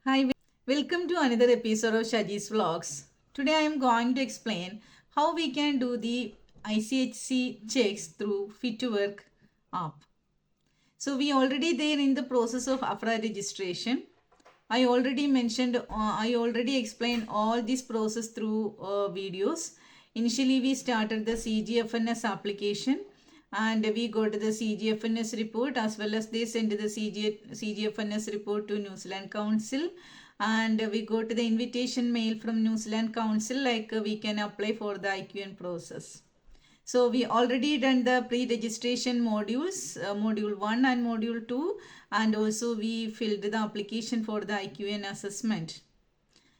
Hi, welcome to another episode of Shejeesvlogs. Today I am going to explain how we can do the ICHC checks through Fit to Work app. So we already there in the process of AFRA registration. I already explained all this process through videos. Initially we started the CGFNS application and we got the CGFNS report as well as they sent the CGFNS report to New Zealand Council, and we got the invitation mail from New Zealand Council like we can apply for the IQN process. So we already done the pre-registration modules, module 1 and module 2, and also we filled the application for the IQN assessment.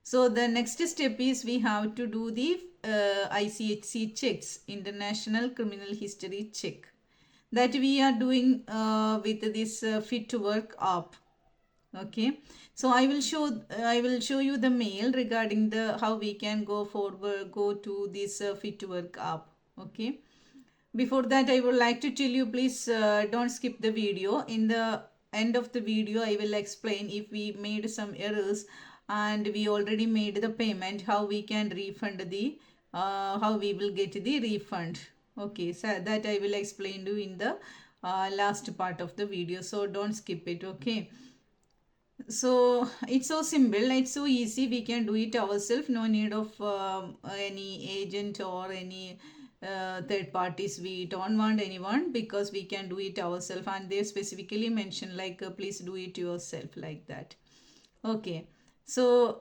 So the next step is we have to do the ICHC checks, International Criminal History Check, that we are doing with this Fit to Work app. Okay, so I will show you the mail regarding the how we can go to this Fit to Work app. Okay, before that I would like to tell you, please don't skip the video. In the end of the video I will explain if we made some errors and we already made the payment, how we can refund the how we will get the refund. Okay, so that I will explain to you in the last part of the video, so don't skip it. Okay, so it's so simple, it's so easy, we can do it ourselves, no need of any agent or any third parties. We don't want anyone because we can do it ourselves, and they specifically mention like please do it yourself, like that. Okay, so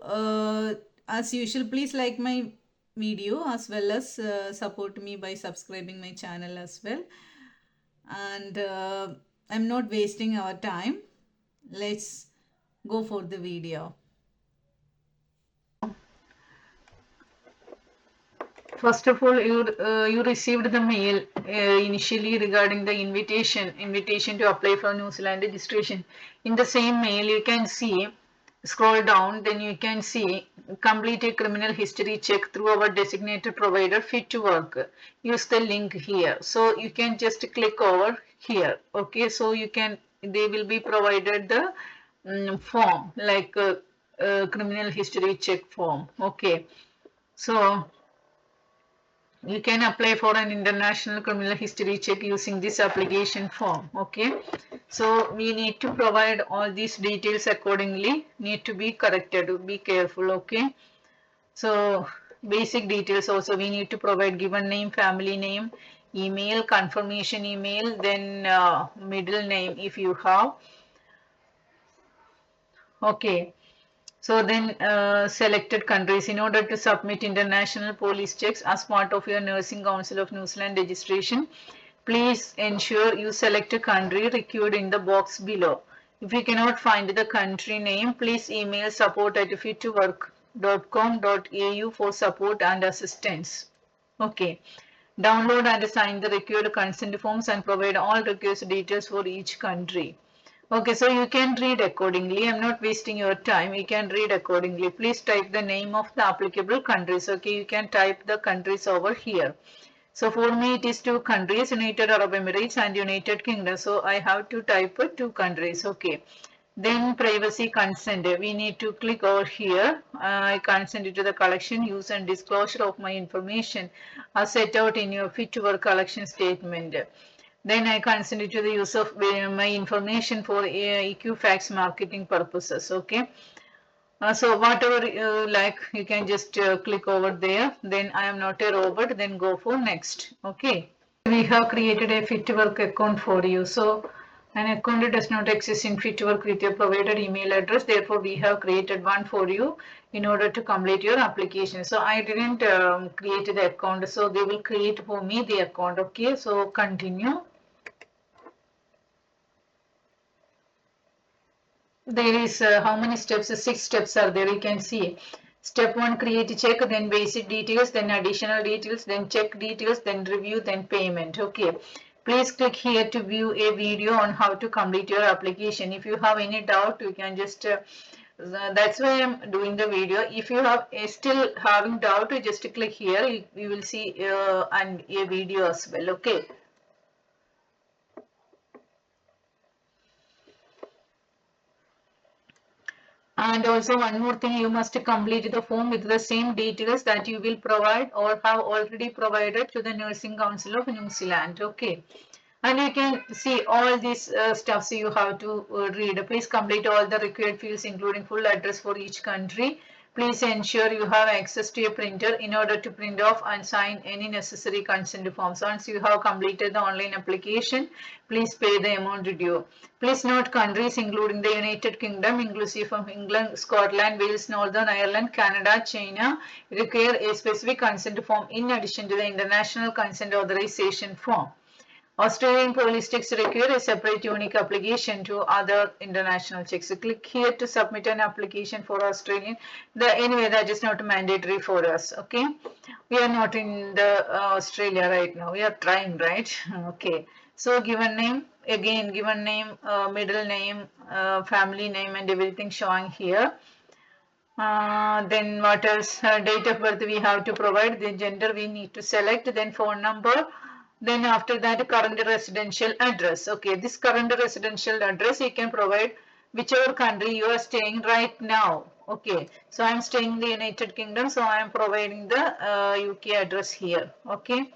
as usual, please like my video as well as support me by subscribing my channel as well. And I'm not wasting our time, let's go for the video. First of all, you received the mail initially regarding the invitation to apply for New Zealand registration. In the same mail, you can see, scroll down, then you can see complete a criminal history check through our designated provider Fit to Work. Use the link here. So you can just click over here. Okay, so you can, they will be provided the form like criminal history check form. Okay, so you can apply for an international criminal history check using this application form. Okay, so we need to provide all these details accordingly, need to be corrected, be careful. Okay, so basic details also we need to provide: given name, family name, email, confirmation email, then middle name if you have. Okay, so then selected countries. In order to submit international police checks as part of your Nursing Council of New Zealand registration, please ensure you select a country required in the box below. If you cannot find the country name, please email support@fittowork.com.au for support and assistance. Okay. Download and sign the required consent forms and provide all requisite details for each country. Okay, so you can read accordingly. I'm not wasting your time. You can read accordingly. Please type the name of the applicable countries. Okay, you can type the countries over here. So for me it is two countries, United Arab Emirates and United Kingdom. So I have to type two countries. Okay. Then privacy consent. We need to click over here. I consent to the collection, use and disclosure of my information as set out in your Fit to Work collection statement. Then I consent to the use of my information for Equifax marketing purposes. Okay. So whatever like, you can just click over there. Then I am not a robot. Then go for next. Okay. We have created a Fit to Work account for you. So an account does not exist in Fit to Work with your provided email address. Therefore, we have created one for you in order to complete your application. So I didn't create the account. So they will create for me the account. Okay. So continue. There is how many steps? 6 steps are there. You can see. Step 1, create a check, then basic details, then additional details, then check details, then review, then payment. Okay. Please click here to view a video on how to complete your application. If you have any doubt, you can just that's why I'm doing the video. If you have still having doubt, you just click here. You will see and a video as well. Okay. And also one more thing, you must complete the form with the same details that you will provide or have already provided to the Nursing Council of New Zealand. Okay. And you can see all these stuffs you have to read. Please complete all the required fields including full address for each country. Please ensure you have access to a printer in order to print off and sign any necessary consent forms. Once you have completed the online application, please pay the amount due. Please note countries including the United Kingdom, inclusive of England, Scotland, Wales, Northern Ireland, Canada, China, require a specific consent form in addition to the international consent authorization form. Australian police checks require a separate unique application to other international checks. So click here to submit an application for Australian. Anyway, that is not mandatory for us. Okay, we are not in the Australia right now. We are trying, right? Okay. So given name, again given name, middle name, family name, and everything showing here. Then what else? Date of birth we have to provide. Then gender we need to select. Then phone number. Then after that current residential address. Okay, this current residential address you can provide whichever country you are staying right now. Okay, so I am staying in the United Kingdom, so I am providing the UK address here. Okay.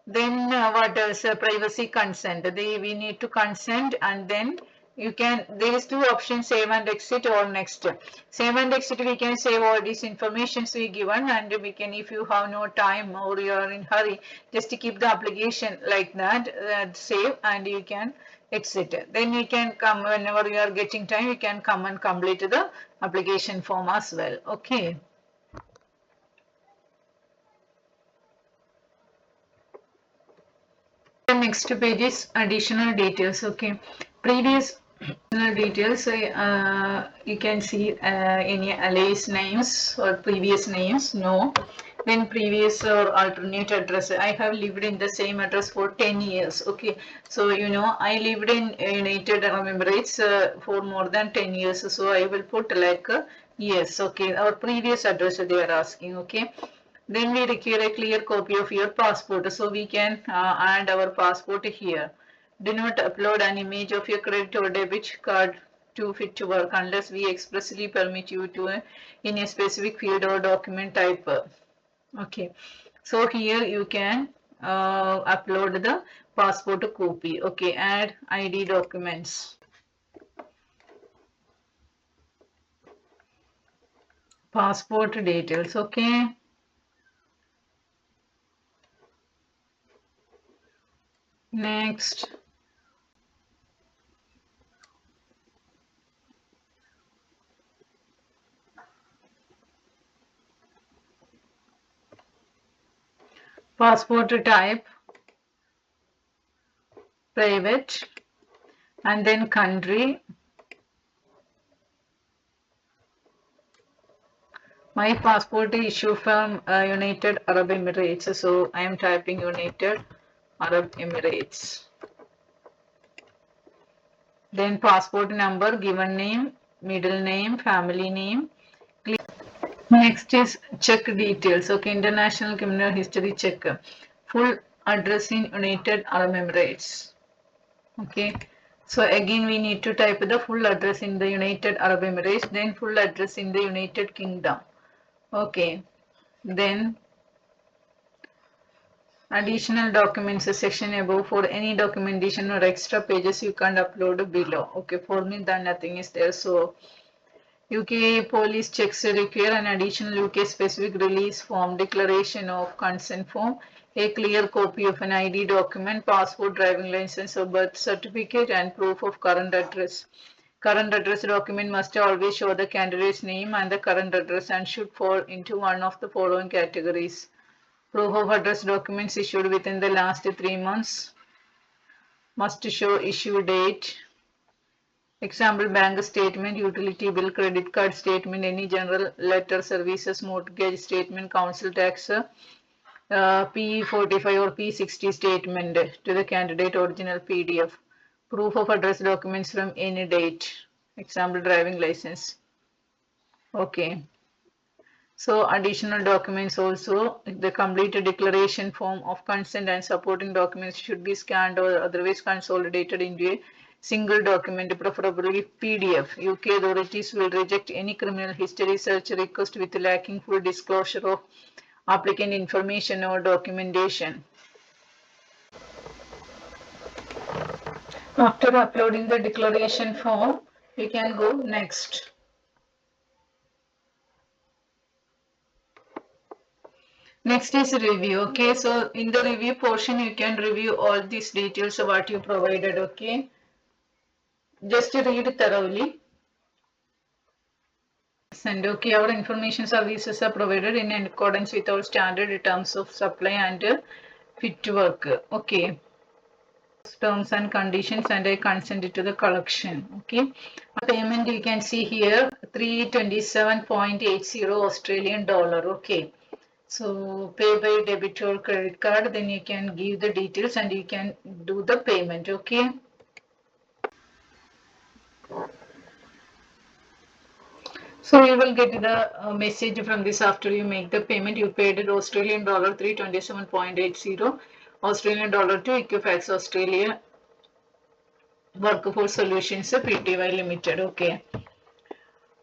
Then what else? Privacy consent. We need to consent, and then you can, there is two options, save and exit or next. Save and exit, we can save all these informations we given, and we can, if you have no time or you are in hurry, just to keep the application like that, save, and you can exit. Then you can come whenever you are getting time, you can come and complete the application form as well. Okay. The next page is additional details. Okay, previous details. You can see any alias names or previous names. No. Then previous or alternate address. I have lived in the same address for 10 years. Okay, so you know I lived in United Arab Emirates for more than 10 years. So I will put like yes. Okay, our previous address they are asking. Okay. Then we require a clear copy of your passport, so we can add our passport here. Do not upload an image of your credit or debit card to fit to work unless we expressly permit you to in a specific field or document type. Okay, so here you can upload the passport copy. Okay, add ID documents. Passport details. Okay. Next. Passport type, private, and then country. My passport is issued from United Arab Emirates, so I am typing United Arab Emirates. Then passport number, given name, middle name, family name. Next is check details. Okay, international criminal history check. Full address in United Arab Emirates. Okay, so again we need to type the full address in the United Arab Emirates, then full address in the United Kingdom. Okay, then additional documents section above. For any documentation or extra pages you can upload below. Okay, for me then nothing is there. So UK police checks require an additional UK specific release form, declaration of consent form, a clear copy of an ID document, passport, driving license or birth certificate, and proof of current address. Current address document must always show the candidate's name and the current address and should fall into one of the following categories. Proof of address documents issued within the last 3 months must show issue date. Example, bank statement, utility bill, credit card statement, any general letter, services, mortgage statement, council tax, P45 or P60 statement to the candidate original PDF. Proof of address documents from any date. Example, driving license. Okay. So additional documents also, the completed declaration form of consent and supporting documents should be scanned or otherwise consolidated into a single document, preferably PDF. UK authorities will reject any criminal history search request with lacking full disclosure of applicant information or documentation. After uploading the declaration form, we can go next. Next is review. Okay, so in the review portion, you can review all these details of what you provided. Okay, just read thoroughly. And okay, our information services are provided in accordance with our standard terms of supply and fit to work. Okay, terms and conditions, and I consent to the collection. Okay, payment you can see here 327.80 Australian dollar. Okay, so pay by debit or credit card, then you can give the details and you can do the payment. Okay. So you will get the message from this after you make the payment. You paid it Australian dollar 327.80 Australian dollar to Equifax Australia Workforce Solutions Pty Limited. Okay.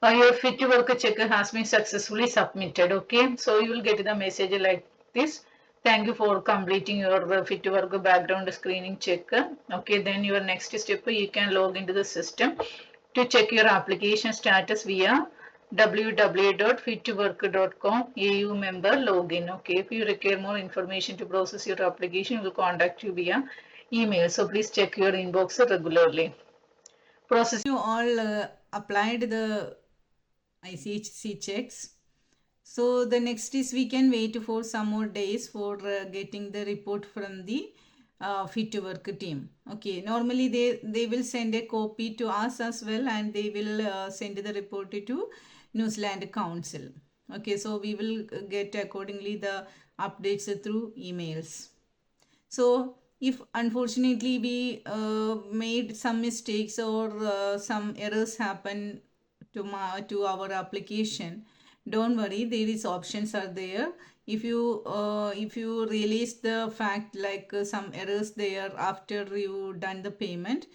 Your fit to work check has been successfully submitted. Okay. So you will get the message like this. Thank you for completing your fit to work background screening check. Okay. Then your next step, you can log into the system to check your application status via www.fittowork.com EU member login. Okay, if you require more information to process your application, we will contact you via email. So please check your inbox regularly. Process. You all applied the Ichc checks. So the next is we can wait for some more days for getting the report from the fit to work team. Okay, normally they will send a copy to us as well, and they will send the report to New Zealand Council. Okay, so we will get accordingly the updates through emails. So if unfortunately we made some mistakes or some errors happen to our application, don't worry, there is options are there. If you realize the fact like some errors there after you done the payment,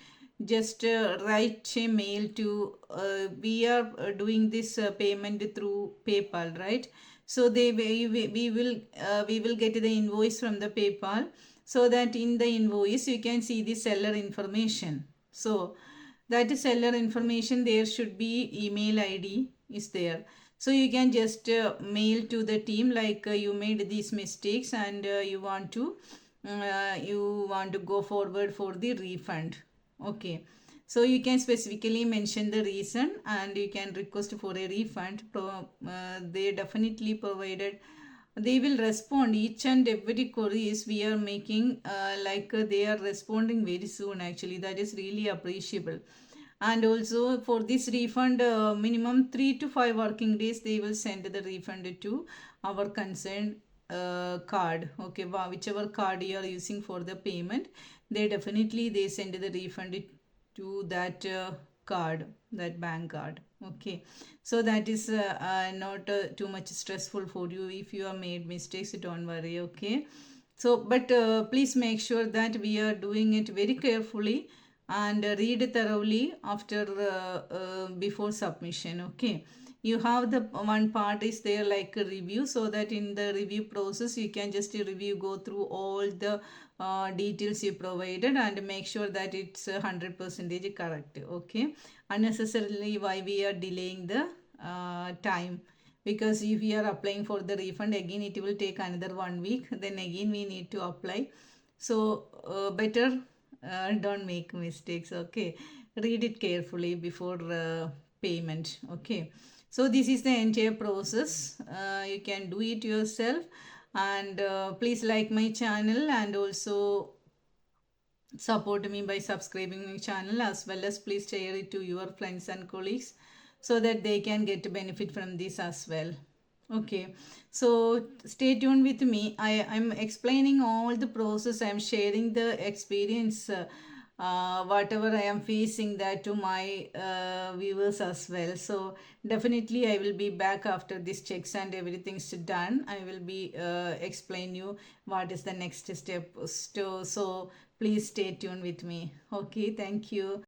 just write a mail to we are doing this payment through PayPal, right? So we will get the invoice from the PayPal, so that in the invoice you can see the seller information. So that seller information, there should be email ID is there. So you can just mail to the team like you made these mistakes and you want to go forward for the refund. Okay, so you can specifically mention the reason and you can request for a refund. They definitely provided, they will respond each and every queries we are making, they are responding very soon. Actually, that is really appreciable. And also for this refund, minimum 3 to 5 working days they will send the refund to our concerned card. Okay, whichever card you are using for the payment, they send the refund to that card, that bank card. Okay, so that is not too much stressful for you. If you have made mistakes, don't worry. Okay, so but please make sure that we are doing it very carefully and read thoroughly after before submission. Okay, you have the one part is there like a review, so that in the review process you can just review, go through all the details you provided and make sure that it's 100% correct. Okay, unnecessarily why we are delaying the time, because if we are applying for the refund again, it will take another 1 week, then again we need to apply. So better don't make mistakes. Okay, read it carefully before payment. Okay, so this is the entire process. You can do it yourself, and please like my channel and also support me by subscribing my channel, as well as please share it to your friends and colleagues so that they can get benefit from this as well. Okay, so stay tuned with me. I'm explaining all the process. I'm sharing the experience, whatever I am facing, that to my viewers as well. So definitely I will be back after this checks and everything's done. I will be explain you what is the next step. So please stay tuned with me. Okay, thank you.